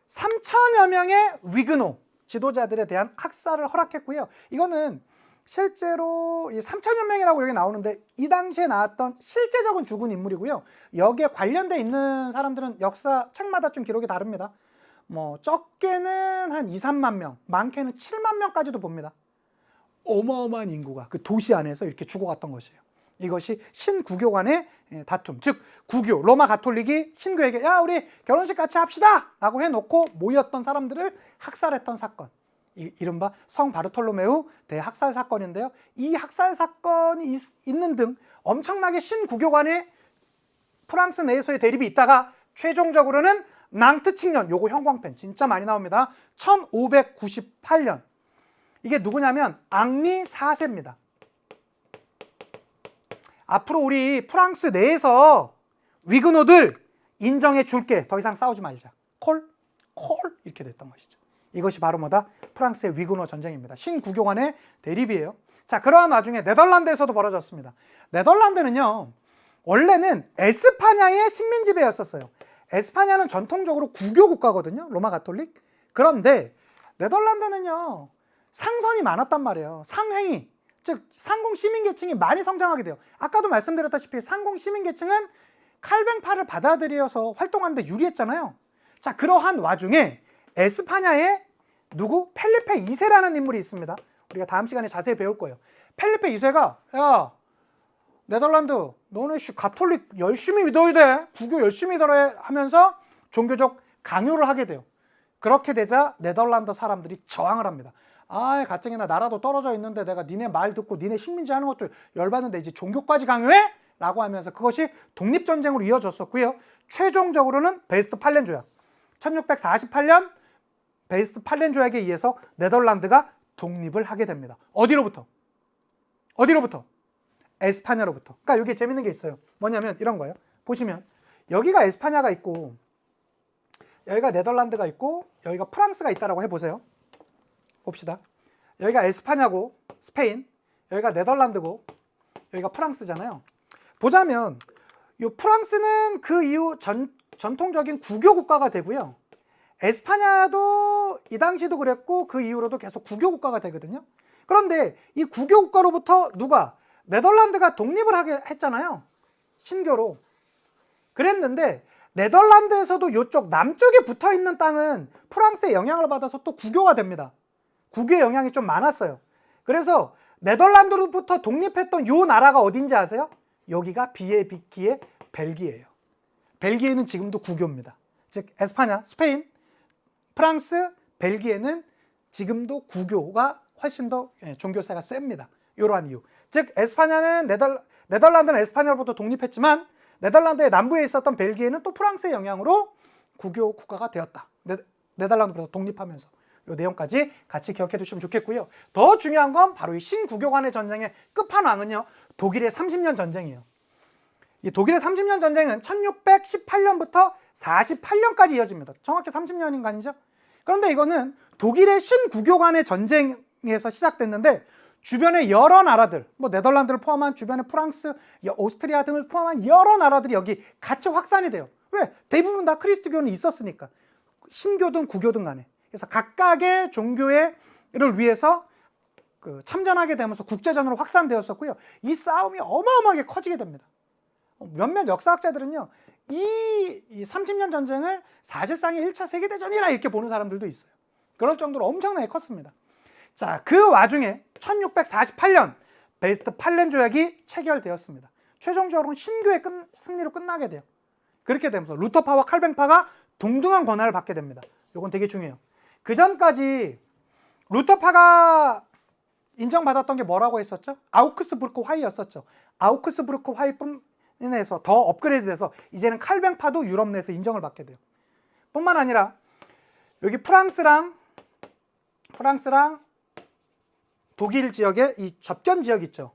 3천여 명의 위그노 지도자들에 대한 학살을 허락했고요. 이거는 실제로 이 3천여 명이라고 여기 나오는데 이 당시에 나왔던 실제적인 죽은 인물이고요. 여기에 관련돼 있는 사람들은 역사 책마다 좀 기록이 다릅니다. 뭐 적게는 한 2, 3만 명, 많게는 7만 명까지도 봅니다. 어마어마한 인구가 그 도시 안에서 이렇게 죽어갔던 것이에요. 이것이 신구교 간의 다툼, 즉 구교, 로마 가톨릭이 신교에게 야 우리 결혼식 같이 합시다 라고 해놓고 모였던 사람들을 학살했던 사건, 이른바 성 바르톨로메우 대학살 사건인데요. 이 학살 사건이 있는 등 엄청나게 신구교 간의 프랑스 내에서의 대립이 있다가 최종적으로는 낭트 칙년, 요거 형광펜 진짜 많이 나옵니다. 1598년 이게 누구냐면 앙리 4세입니다. 앞으로 우리 프랑스 내에서 위그노들 인정해 줄게. 더 이상 싸우지 말자. 콜 이렇게 됐던 것이죠. 이것이 바로 뭐다? 프랑스의 위그노 전쟁입니다. 신구교 간의 대립이에요. 자, 그러한 와중에 네덜란드에서도 벌어졌습니다. 네덜란드는요, 원래는 에스파냐의 식민 지배였었어요. 에스파냐는 전통적으로 구교 국가거든요. 로마 가톨릭. 그런데 네덜란드는요, 상선이 많았단 말이에요. 상행위, 즉 상공 시민계층이 많이 성장하게 돼요. 아까도 말씀드렸다시피 상공 시민계층은 칼뱅파를 받아들여서 활동하는데 유리했잖아요. 자, 그러한 와중에 에스파냐에 누구? 펠리페 2세라는 인물이 있습니다. 우리가 다음 시간에 자세히 배울 거예요. 펠리페 2세가 야 네덜란드 너네 가톨릭 열심히 믿어야 돼. 구교 열심히 믿어라 하면서 종교적 강요를 하게 돼요. 그렇게 되자 네덜란드 사람들이 저항을 합니다. 아, 가뜩이나 나라도 떨어져 있는데 내가 니네 말 듣고 니네 식민지 하는 것도 열받는데 이제 종교까지 강요해? 라고 하면서 그것이 독립전쟁으로 이어졌었고요. 최종적으로는 베스트팔렌 조약 1648년 베스트팔렌 조약에 의해서 네덜란드가 독립을 하게 됩니다. 어디로부터? 에스파냐로부터. 그러니까 여기 재밌는 게 있어요. 뭐냐면 이런 거예요. 보시면 여기가 에스파냐가 있고 여기가 네덜란드가 있고 여기가 프랑스가 있다라고 해보세요. 봅시다. 여기가 에스파냐고 스페인, 여기가 네덜란드고 여기가 프랑스잖아요. 보자면 이 프랑스는 그 이후 전통적인 구교 국가가 되고요. 에스파냐도 이 당시도 그랬고 그 이후로도 계속 구교 국가가 되거든요. 그런데 이 구교 국가로부터 누가? 네덜란드가 독립을 하게 했잖아요. 신교로. 그랬는데 네덜란드에서도 이쪽 남쪽에 붙어있는 땅은 프랑스의 영향을 받아서 또 구교가 됩니다. 구교의 영향이 좀 많았어요. 그래서 네덜란드로부터 독립했던 이 나라가 어딘지 아세요? 여기가 비에 벨기에예요. 벨기에는 지금도 구교입니다. 즉 에스파냐, 스페인, 프랑스, 벨기에는 지금도 구교가 훨씬 더 종교세가 셉니다. 이러한 이유. 즉 에스파냐는 네덜란드는 에스파냐로부터 독립했지만 네덜란드의 남부에 있었던 벨기에는 또 프랑스의 영향으로 구교 국가가 되었다. 네덜란드부터 독립하면서. 이 내용까지 같이 기억해 두시면 좋겠고요. 더 중요한 건 바로 이 신구교 간의 전쟁의 끝판왕은요. 독일의 30년 전쟁이에요. 이 독일의 30년 전쟁은 1618년부터 48년까지 이어집니다. 정확히 30년인간이죠. 그런데 이거는 독일의 신구교 간의 전쟁에서 시작됐는데 주변의 여러 나라들, 뭐 네덜란드를 포함한 주변의 프랑스, 오스트리아 등을 포함한 여러 나라들이 여기 같이 확산이 돼요. 왜? 대부분 다 그리스도교는 있었으니까. 신교든 구교든 간에. 그래서 각각의 종교를 위해서 참전하게 되면서 국제전으로 확산되었었고요. 이 싸움이 어마어마하게 커지게 됩니다. 몇몇 역사학자들은요, 이 30년 전쟁을 사실상의 1차 세계대전이라 이렇게 보는 사람들도 있어요. 그럴 정도로 엄청나게 컸습니다. 자, 그 와중에 1648년 베스트팔렌 조약이 체결되었습니다. 최종적으로는 신교의 승리로 끝나게 돼요. 그렇게 되면서 루터파와 칼뱅파가 동등한 권한을 받게 됩니다. 이건 되게 중요해요. 그 전까지 루터파가 인정받았던 게 뭐라고 했었죠? 아우크스부르크 화의였었죠. 아우크스부르크 화의뿐에서 더 업그레이드돼서 이제는 칼뱅파도 유럽 내에서 인정을 받게 돼요. 뿐만 아니라 여기 프랑스랑 독일 지역의 이 접견 지역 있죠.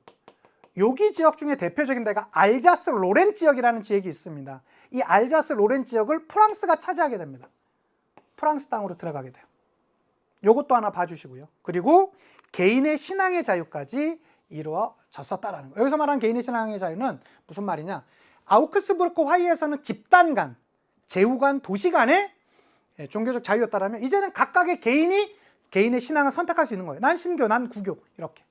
여기 지역 중에 대표적인 데가 알자스 로렌 지역이라는 지역이 있습니다. 이 알자스 로렌 지역을 프랑스가 차지하게 됩니다. 프랑스 땅으로 들어가게 돼요. 요것도 하나 봐주시고요. 그리고 개인의 신앙의 자유까지 졌었다라는 거예요. 여기서 말하는 개인의 신앙의 자유는 무슨 말이냐? 아우크스부르크 화의에서는 집단 간, 제후 간, 도시 간의 종교적 자유였다라면 이제는 각각의 개인이 개인의 신앙을 선택할 수 있는 거예요. 난 신교, 난 구교 이렇게.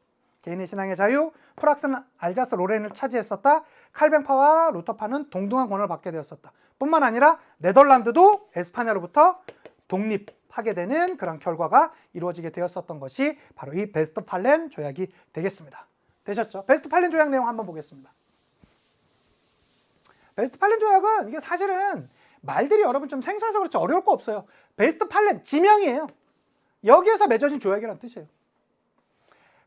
개인의 신앙의 자유, 프락스는 알자스 로렌을 차지했었다. 칼뱅파와 루터파는 동등한 권한을 받게 되었었다. 뿐만 아니라 네덜란드도 에스파냐로부터 독립하게 되는 그런 결과가 이루어지게 되었었던 것이 바로 이 베스트팔렌 조약이 되겠습니다. 되셨죠? 베스트팔렌 조약 내용 한번 보겠습니다. 베스트팔렌 조약은 이게 사실은 말들이 여러분 좀 생소해서 그렇지 어려울 거 없어요. 베스트팔렌 지명이에요. 여기에서 맺어진 조약이라는 뜻이에요.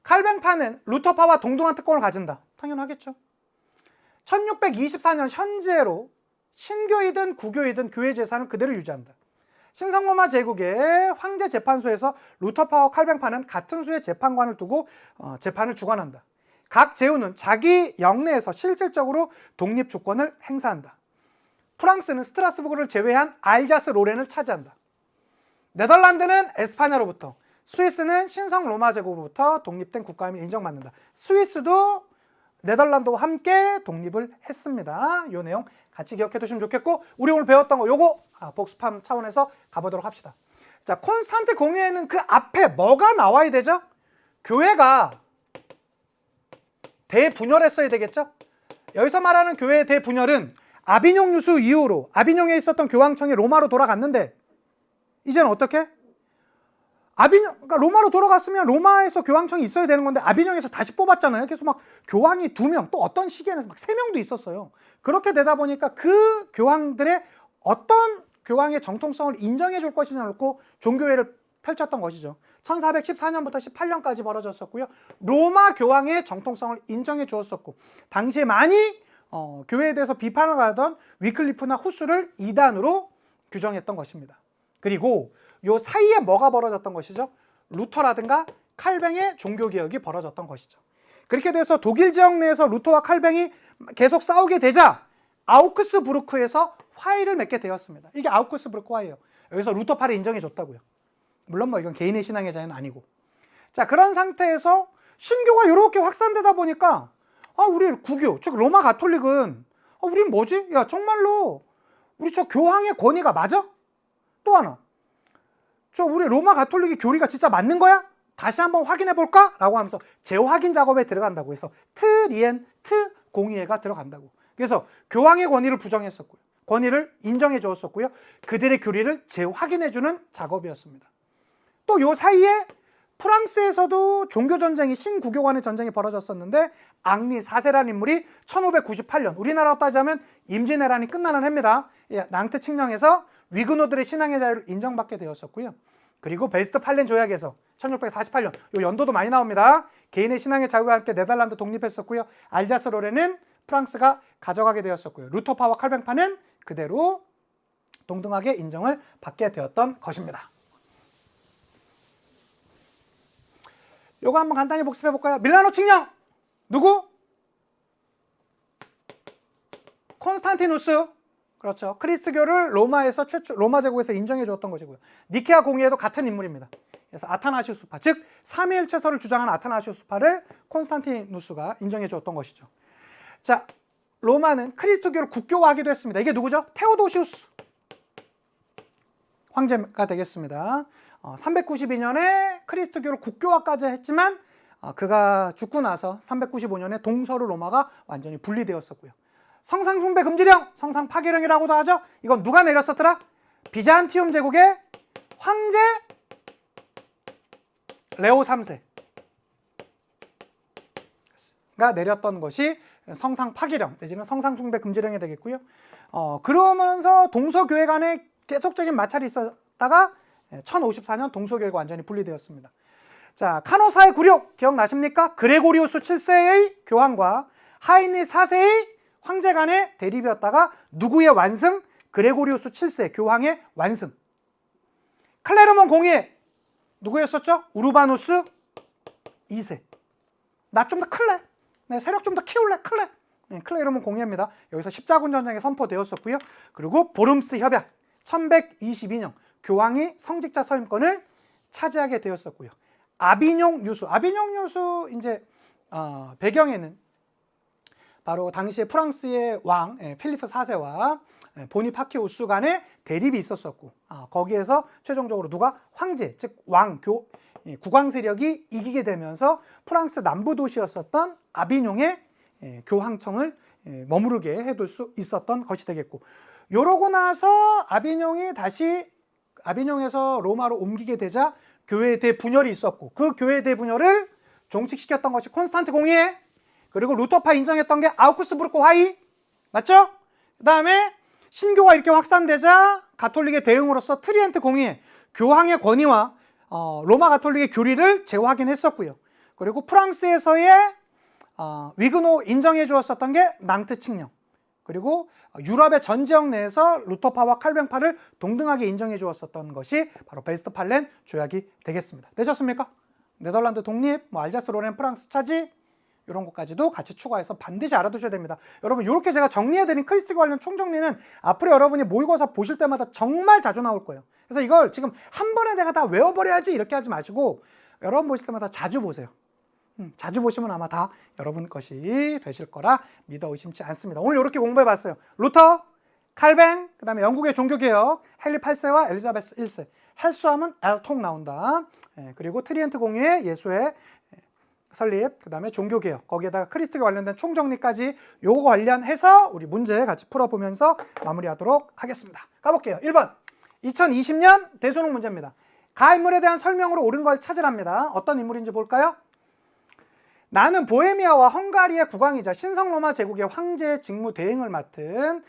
칼뱅파는 루터파와 동등한 특권을 가진다. 당연하겠죠. 1624년 현재로 신교이든 구교이든 교회 재산을 그대로 유지한다. 신성로마 제국의 황제 재판소에서 루터파와 칼뱅파는 같은 수의 재판관을 두고 재판을 주관한다. 각 제후는 자기 영내에서 실질적으로 독립 주권을 행사한다. 프랑스는 스트라스부르를 제외한 알자스 로렌을 차지한다. 네덜란드는 에스파냐로부터, 스위스는 신성 로마 제국으로부터 독립된 국가임을 인정받는다. 스위스도 네덜란드와 함께 독립을 했습니다. 이 내용 같이 기억해 두시면 좋겠고, 우리 오늘 배웠던 거 요거 복습함 차원에서 가보도록 합시다. 자, 콘스탄트 공회에는 그 앞에 뭐가 나와야 되죠? 교회가 대분열했어야 되겠죠? 여기서 말하는 교회의 대분열은 아비뇽 유수 이후로 아비뇽에 있었던 교황청이 로마로 돌아갔는데 이제는 어떻게? 그러니까 로마로 돌아갔으면 로마에서 교황청이 있어야 되는 건데 아비뇽에서 다시 뽑았잖아요. 그래서 막 교황이 2명, 또 어떤 시기에는 막 3명도 있었어요. 그렇게 되다 보니까 그 교황들의 어떤 교황의 정통성을 인정해 줄 것이냐 놓고 종교회를 펼쳤던 것이죠. 1414년부터 18년까지 벌어졌었고요. 로마 교황의 정통성을 인정해 주었었고, 당시에 많이 교회에 대해서 비판을 가하던 위클리프나 후스를 이단으로 규정했던 것입니다. 그리고 요 사이에 뭐가 벌어졌던 것이죠? 루터라든가 칼뱅의 종교개혁이 벌어졌던 것이죠. 그렇게 돼서 독일 지역 내에서 루터와 칼뱅이 계속 싸우게 되자 아우크스부르크에서 화의를 맺게 되었습니다. 이게 아우크스부르크 화의예요. 여기서 루터파를 인정해 줬다고요. 물론 뭐 이건 개인의 신앙의 자유는 아니고. 자, 그런 상태에서 신교가 이렇게 확산되다 보니까 우리 구교, 즉 로마 가톨릭은 우린 뭐지? 야, 정말로 우리 저 교황의 권위가 맞아? 또 하나, 저 우리 로마 가톨릭의 교리가 진짜 맞는 거야? 다시 한번 확인해 볼까? 라고 하면서 재확인 작업에 들어간다고 해서 트리엔트 공의회가 들어간다고. 그래서 교황의 권위를 부정했었고요. 권위를 인정해 주었었고요. 그들의 교리를 재확인해 주는 작업이었습니다. 또 요 사이에 프랑스에서도 종교전쟁이 신구교 간의 전쟁이 벌어졌었는데 앙리 4세라는 인물이 1598년, 우리나라로 따지자면 임진왜란이 끝나는 해입니다. 낭트 칙령에서 위그노들의 신앙의 자유를 인정받게 되었었고요. 그리고 베스트팔렌 조약에서 1648년, 요 연도도 많이 나옵니다. 개인의 신앙의 자유와 함께 네덜란드 독립했었고요. 알자스 로렌은 프랑스가 가져가게 되었었고요. 루터파와 칼뱅파는 그대로 동등하게 인정을 받게 되었던 것입니다. 요거 한번 간단히 복습해 볼까요? 밀라노 칙령 누구? 콘스탄티누스. 그렇죠. 크리스트교를 로마에서 로마 제국에서 인정해 주었던 것이고요. 니케아 공의회도 같은 인물입니다. 그래서 아타나시우스파, 즉 삼위일체설을 주장하는 아타나시우스파를 콘스탄티누스가 인정해 주었던 것이죠. 자, 로마는 크리스트교를 국교화하기도 했습니다. 이게 누구죠? 테오도시우스 황제가 되겠습니다. 392년에 크리스트교를 국교화까지 했지만 그가 죽고 나서 395년에 동서로 로마가 완전히 분리되었었고요. 성상 숭배 금지령, 성상 파괴령이라고도 하죠. 이건 누가 내렸었더라? 비잔티움 제국의 황제 레오 3세가 내렸던 것이 성상 파괴령 내지는 성상 숭배 금지령이 되겠고요. 그러면서 동서교회 간에 계속적인 마찰이 있었다가 1054년 동서교회가 완전히 분리되었습니다. 자, 카노사의 굴욕 기억나십니까? 그레고리우스 7세의 교황과 하이니 4세의 황제 간의 대립이었다가 누구의 완승? 그레고리우스 7세 교황의 완승. 클레르몬 공의회 누구였었죠? 우르바누스 2세. 나 좀 더 클래? 내 세력 좀 더 키울래? 클래? 클레르몬 공의회입니다. 여기서 십자군 전쟁이 선포되었었고요. 그리고 보름스 협약 1122년 교황이 성직자 서임권을 차지하게 되었었고요. 아비뇽 유수 이제 배경에는 바로 당시에 프랑스의 왕 필리프 4세와 보니파키우스 간의 대립이 있었었고, 거기에서 최종적으로 누가 황제, 즉 국왕 세력이 이기게 되면서 프랑스 남부 도시였었던 아비뇽의 교황청을 머무르게 해둘 수 있었던 것이 되겠고, 요러고 나서 아비뇽에서 로마로 옮기게 되자 교회 대분열이 있었고, 그 교회 대분열을 종식시켰던 것이 콘스탄트 공의회, 그리고 루터파 인정했던 게 아우구스부르크 화의, 맞죠? 그 다음에 신교가 이렇게 확산되자 가톨릭의 대응으로서 트리엔트 공의회, 교황의 권위와 로마 가톨릭의 교리를 재확인했었고요. 그리고 프랑스에서의 위그노 인정해 주었었던 게 낭트 칙령, 그리고 유럽의 전 지역 내에서 루터파와 칼뱅파를 동등하게 인정해 주었었던 것이 바로 베스트팔렌 조약이 되겠습니다. 되셨습니까? 네덜란드 독립, 알자스 로렌 프랑스 차지, 이런 것까지도 같이 추가해서 반드시 알아두셔야 됩니다. 여러분, 이렇게 제가 정리해드린 크리스티 관련 총정리는 앞으로 여러분이 모의고사 보실 때마다 정말 자주 나올 거예요. 그래서 이걸 지금 한 번에 내가 다 외워버려야지 이렇게 하지 마시고, 여러분 보실 때마다 자주 보세요. 자주 보시면 아마 다 여러분 것이 되실 거라 믿어 의심치 않습니다. 오늘 이렇게 공부해봤어요. 루터, 칼뱅, 그 다음에 영국의 종교개혁, 헨리 8세와 엘리자베스 1세, 헬수하면 엘통 나온다. 그리고 트리엔트 공의회, 예수의 설립, 그 다음에 종교개혁, 거기에다가 크리스트교 관련된 총정리까지 요거 관련해서 우리 문제 같이 풀어보면서 마무리하도록 하겠습니다. 가볼게요. 1번 2020년 대수능 문제입니다. 가 인물에 대한 설명으로 옳은 걸 찾으랍니다. 어떤 인물인지 볼까요? 나는 보헤미아와 헝가리의 국왕이자 신성로마 제국의 황제의 직무 대행을 맡은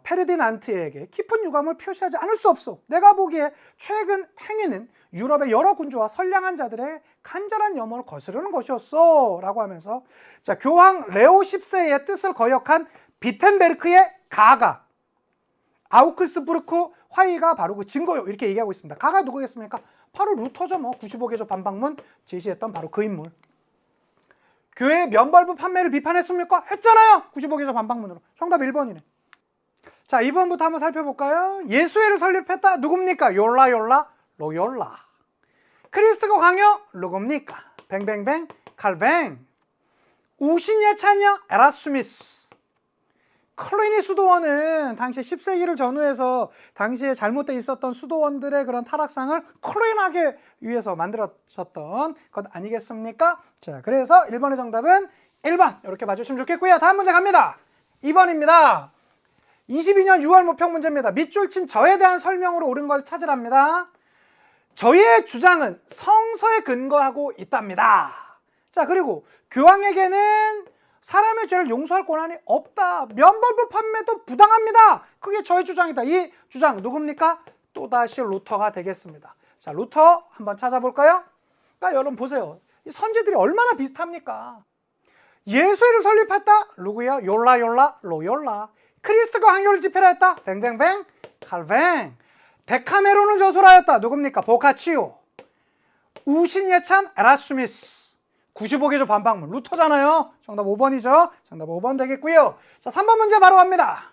페르디난트에게 깊은 유감을 표시하지 않을 수 없소. 내가 보기에 최근 행위는 유럽의 여러 군주와 선량한 자들의 간절한 염원을 거스르는 것이었어 라고 하면서, 자, 교황 레오 10세의 뜻을 거역한 비텐베르크의 가가, 아우크스부르크 화의가 바로 그 증거요, 이렇게 얘기하고 있습니다. 가가 누구겠습니까? 바로 루터죠. 95개조 반박문 제시했던 바로 그 인물. 교회 면벌부 판매를 비판했습니까? 했잖아요. 95개조 반박문으로. 정답 1번이네. 자, 2번부터 한번 살펴볼까요? 예수회를 설립했다. 누굽니까? 요라 로yor라. 크리스트교 강요 누굽니까? 뱅뱅뱅 칼뱅. 우신의 차녀 에라스미스. 클리니 수도원은 당시 10세기를 전후해서 당시에 잘못되어 있었던 수도원들의 그런 타락상을 클린하게 위해서 만들어졌던 것 아니겠습니까? 자, 그래서 1번의 정답은 1번 이렇게 봐주시면 좋겠고요. 다음 문제 갑니다. 2번입니다. 22년 6월 모평 문제입니다. 밑줄 친 저에 대한 설명으로 옳은 걸 찾으랍니다. 저의 주장은 성서에 근거하고 있답니다. 자, 그리고 교황에게는 사람의 죄를 용서할 권한이 없다. 면벌부 판매도 부당합니다. 그게 저의 주장이다. 이 주장 누굽니까? 또다시 루터가 되겠습니다. 자, 루터 한번 찾아볼까요? 그러니까 여러분 보세요. 이 선지들이 얼마나 비슷합니까? 예수회를 설립했다. 누구야? 요라 로yor라. 크리스트교 강요를 집회라 했다. 뱅뱅뱅 칼뱅. 데카메론을 저술하였다. 누굽니까? 보카치오. 우신예찬 에라스미스. 95개조 반박문 루터잖아요. 정답 5번이죠. 정답 5번 되겠고요. 자, 3번 문제 바로 갑니다.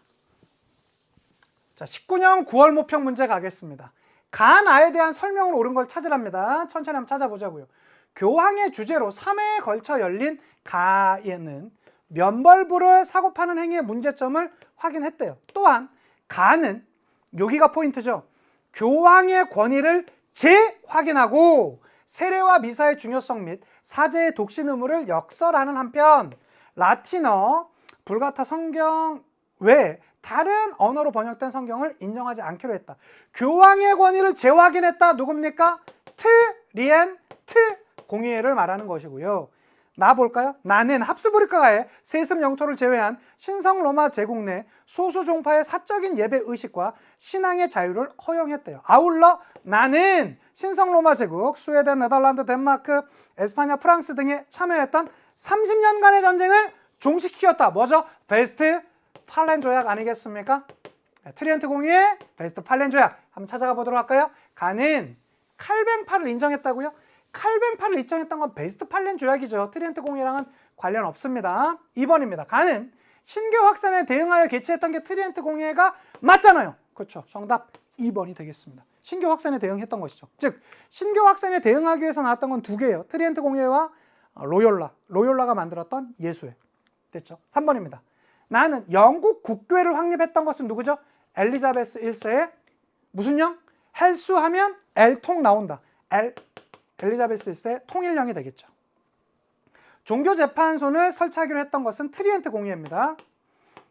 자, 19년 9월 모평 문제 가겠습니다. 가나에 대한 설명으로 옳은 걸 찾으랍니다. 천천히 한번 찾아보자고요. 교황의 주제로 3회에 걸쳐 열린 가에는 면벌부를 사고 파는 행위의 문제점을 확인했대요. 또한 가는, 여기가 포인트죠. 교황의 권위를 재확인하고 세례와 미사의 중요성 및 사제의 독신 의무를 역설하는 한편 라틴어, 불가타 성경 외에 다른 언어로 번역된 성경을 인정하지 않기로 했다. 교황의 권위를 재확인했다. 누굽니까? 트리엔트 공의회를 말하는 것이고요. 나 볼까요? 나는 합스부르크가의 세습 영토를 제외한 신성 로마 제국 내 소수 종파의 사적인 예배 의식과 신앙의 자유를 허용했대요. 아울러 나는 신성 로마 제국, 스웨덴, 네덜란드, 덴마크, 에스파냐, 프랑스 등에 참여했던 30년간의 전쟁을 종식시켰다. 뭐죠? 베스트팔렌 조약 아니겠습니까? 트리엔트 공의회, 베스트팔렌 조약. 한번 찾아가 보도록 할까요? 가는 칼뱅파를 인정했다고요? 칼뱅파를 인정했던 건 베스트팔렌 조약이죠. 트리엔트 공의회랑은 관련 없습니다. 2번입니다. 가는 신교 확산에 대응하여 개최했던 게 트리엔트 공의회가 맞잖아요. 그렇죠. 정답 2번이 되겠습니다. 신교 확산에 대응했던 것이죠. 즉 신교 확산에 대응하기 위해서 나왔던 건 두 개예요. 트리엔트 공의회와 로욜라가 만들었던 예수회. 됐죠? 3번입니다. 나는 영국 국교회를 확립했던 것은 누구죠? 엘리자베스 1세의 무슨 령? 헬수하면 L통 나온다. 엘리자베스 1세의 통일령이 되겠죠. 종교재판소를 설치하기로 했던 것은 트리엔트 공의회입니다.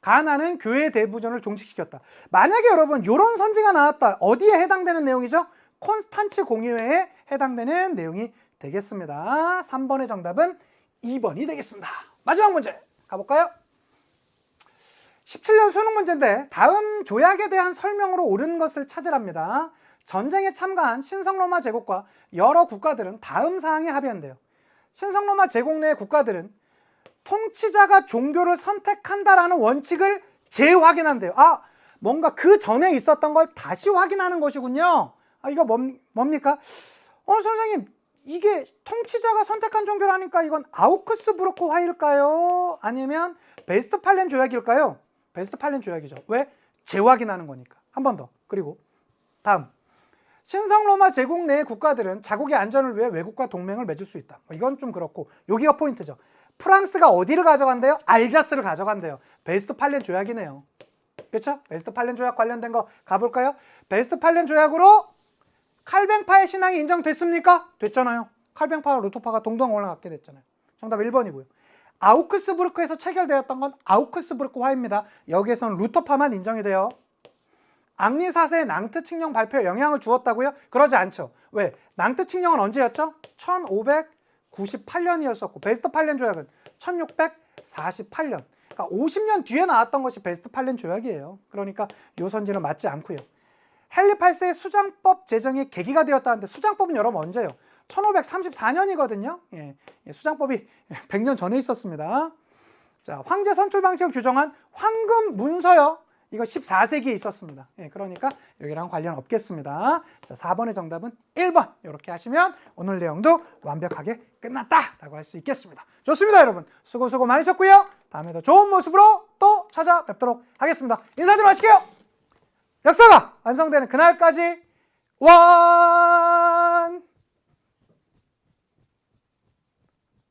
가나는 교회 대부전을 종식시켰다. 만약에 여러분 이런 선지가 나왔다. 어디에 해당되는 내용이죠? 콘스탄츠 공의회에 해당되는 내용이 되겠습니다. 3번의 정답은 2번이 되겠습니다. 마지막 문제 가볼까요? 17년 수능 문제인데 다음 조약에 대한 설명으로 옳은 것을 찾으랍니다. 전쟁에 참가한 신성로마 제국과 여러 국가들은 다음 사항에 합의한대요. 신성로마 제국 내 국가들은 통치자가 종교를 선택한다라는 원칙을 재확인한대요. 뭔가 그 전에 있었던 걸 다시 확인하는 것이군요. 이거 뭡니까? 선생님, 이게 통치자가 선택한 종교라니까 이건 아우크스부르크 화일까요? 아니면 베스트팔렌 조약일까요? 베스트팔렌 조약이죠. 왜? 재확인하는 거니까. 한 번 더. 그리고 다음. 신성로마 제국 내의 국가들은 자국의 안전을 위해 외국과 동맹을 맺을 수 있다. 이건 좀 그렇고 여기가 포인트죠. 프랑스가 어디를 가져간대요? 알자스를 가져간대요. 베스트팔렌 조약이네요. 그렇죠? 베스트팔렌 조약 관련된 거 가볼까요? 베스트팔렌 조약으로 칼뱅파의 신앙이 인정됐습니까? 됐잖아요. 칼뱅파와 루터파가 동동 올라가게 됐잖아요. 정답 1번이고요. 아우크스부르크에서 체결되었던 건 아우크스부르크 화입니다. 여기에서는 루터파만 인정이 돼요. 앙리 4세의 낭트 칙령 발표에 영향을 주었다고요? 그러지 않죠. 왜? 낭트 칙령은 언제였죠? 1598년이었었고 베스트팔렌 조약은 1648년. 그러니까 50년 뒤에 나왔던 것이 베스트팔렌 조약이에요. 그러니까 이 선지는 맞지 않고요. 헨리 8세의 수장법 제정이 계기가 되었다는데 수장법은 여러분 언제요? 1534년이거든요. 수장법이 100년 전에 있었습니다. 자, 황제 선출 방식을 규정한 황금 문서요. 이거 14세기에 있었습니다. 그러니까 여기랑 관련 없겠습니다. 자, 4번의 정답은 1번. 이렇게 하시면 오늘 내용도 완벽하게 끝났다라고 할 수 있겠습니다. 좋습니다, 여러분. 수고 많으셨고요. 다음에도 좋은 모습으로 또 찾아뵙도록 하겠습니다. 인사드리고 마실게요. 역사가 완성되는 그날까지 완!